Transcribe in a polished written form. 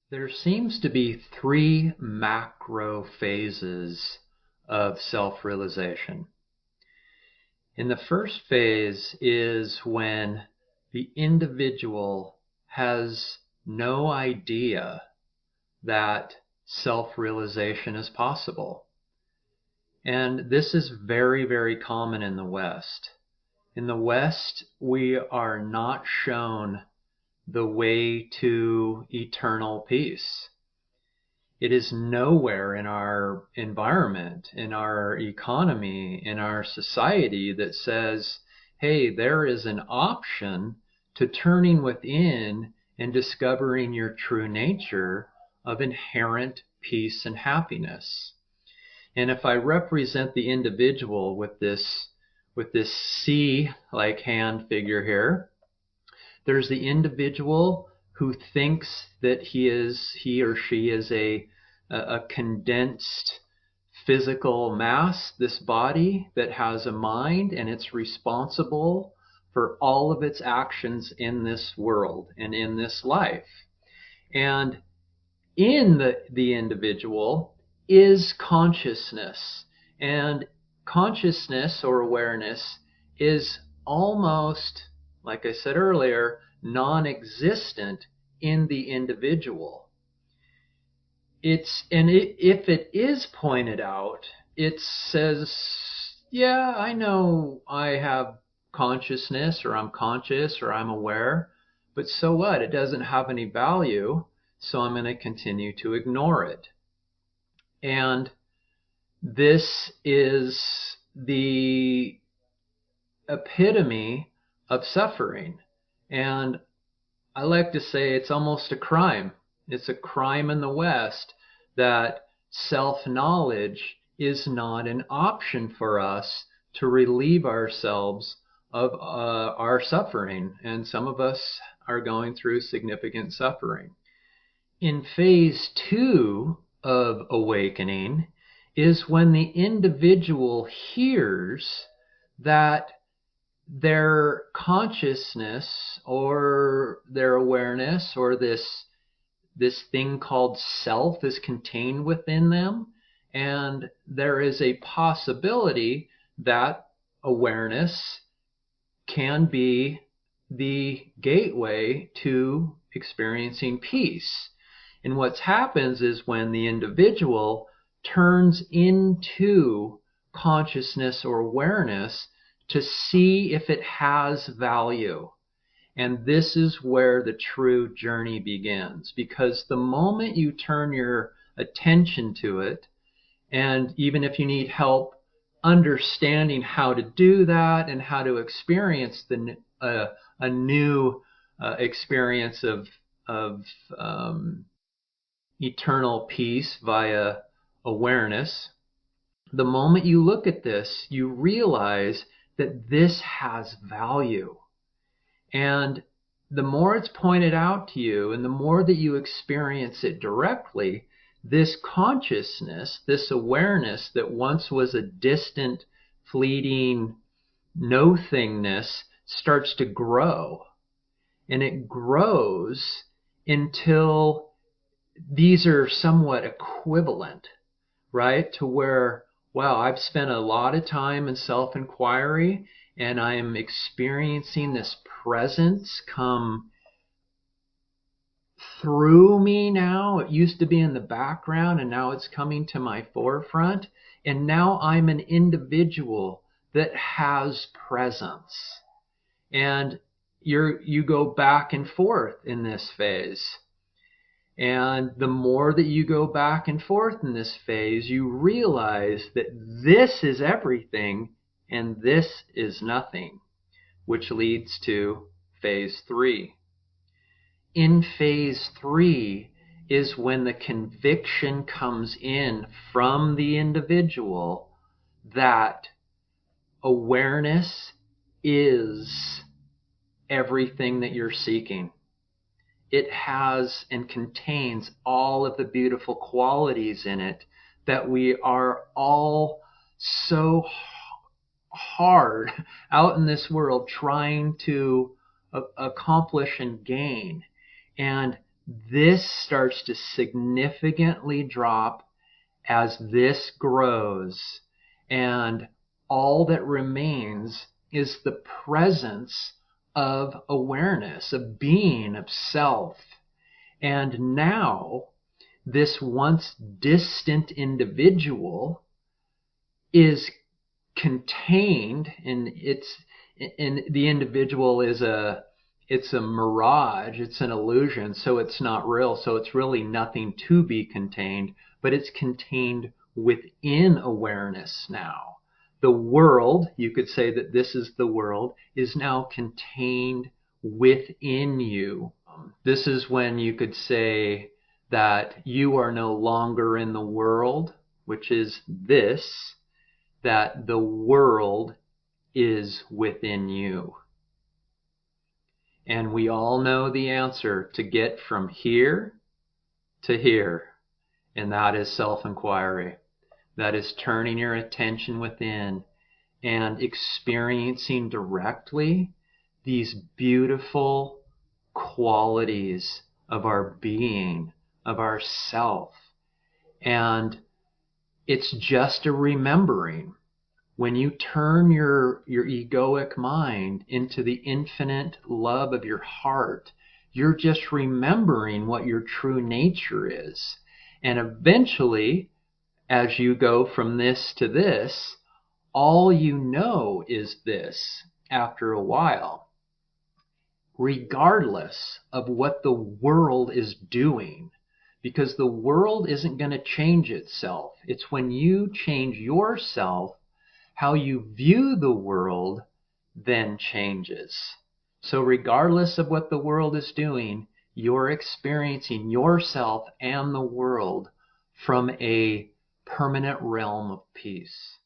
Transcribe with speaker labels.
Speaker 1: There seems to be three macro phases of self-realization. In the first phase is when the individual has no idea that self-realization is possible. And this is very, very common in the West. In the West, we are not shown the way to eternal peace. It is nowhere in our environment, in our economy, in our society that says, hey, there is an option to turning within and discovering your true nature of inherent peace and happiness. And if I represent the individual with this C-like hand figure here, there's the individual who thinks that he or she is a condensed physical mass, this body that has a mind, and it's responsible for all of its actions in this world and in this life. And in the individual is consciousness. And consciousness or awareness is almost, like I said earlier, non-existent in the individual. If it is pointed out, it says, yeah, I know I have consciousness, or I'm conscious, or I'm aware, but so what? It doesn't have any value, so I'm going to continue to ignore it. And this is the epitome of suffering. And I like to say it's almost a crime. It's a crime in the West that self-knowledge is not an option for us to relieve ourselves of our suffering. And some of us are going through significant suffering. In phase 2 of awakening is when the individual hears that their consciousness or their awareness or this thing called self is contained within them, and there is a possibility that awareness can be the gateway to experiencing peace. And what happens is when the individual turns into consciousness or awareness to see if it has value. And this is where the true journey begins, because the moment you turn your attention to it, and even if you need help understanding how to do that and how to experience a new experience of eternal peace via awareness, the moment you look at this, you realize that this has value. And the more it's pointed out to you and the more that you experience it directly, this consciousness, this awareness that once was a distant, fleeting no-thingness starts to grow. And it grows until these are somewhat equivalent, right? To where, wow, I've spent a lot of time in self-inquiry and I am experiencing this presence come through me now. It used to be in the background and now it's coming to my forefront. And now I'm an individual that has presence. And you go back and forth in this phase. And the more that you go back and forth in this phase, you realize that this is everything and this is nothing, which leads to phase 3. In phase 3 is when the conviction comes in from the individual that awareness is everything that you're seeking. It has and contains all of the beautiful qualities in it that we are all so hard out in this world trying to accomplish and gain. And this starts to significantly drop as this grows, and all that remains is the presence of awareness, of being, of self. And now, this once distant individual is contained in the individual is it's a mirage, it's an illusion, so it's not real, so it's really nothing to be contained, but it's contained within awareness now. The world, you could say that this is the world, is now contained within you. This is when you could say that you are no longer in the world, which is this, that the world is within you. And we all know the answer to get from here to here, and that is self-inquiry. That is turning your attention within and experiencing directly these beautiful qualities of our being, of our self. And it's just a remembering. When you turn your egoic mind into the infinite love of your heart, you're just remembering what your true nature is. And eventually, as you go from this to this, all you know is this after a while, regardless of what the world is doing. Because the world isn't going to change itself. It's when you change yourself, how you view the world then changes. So regardless of what the world is doing, you're experiencing yourself and the world from a permanent realm of peace.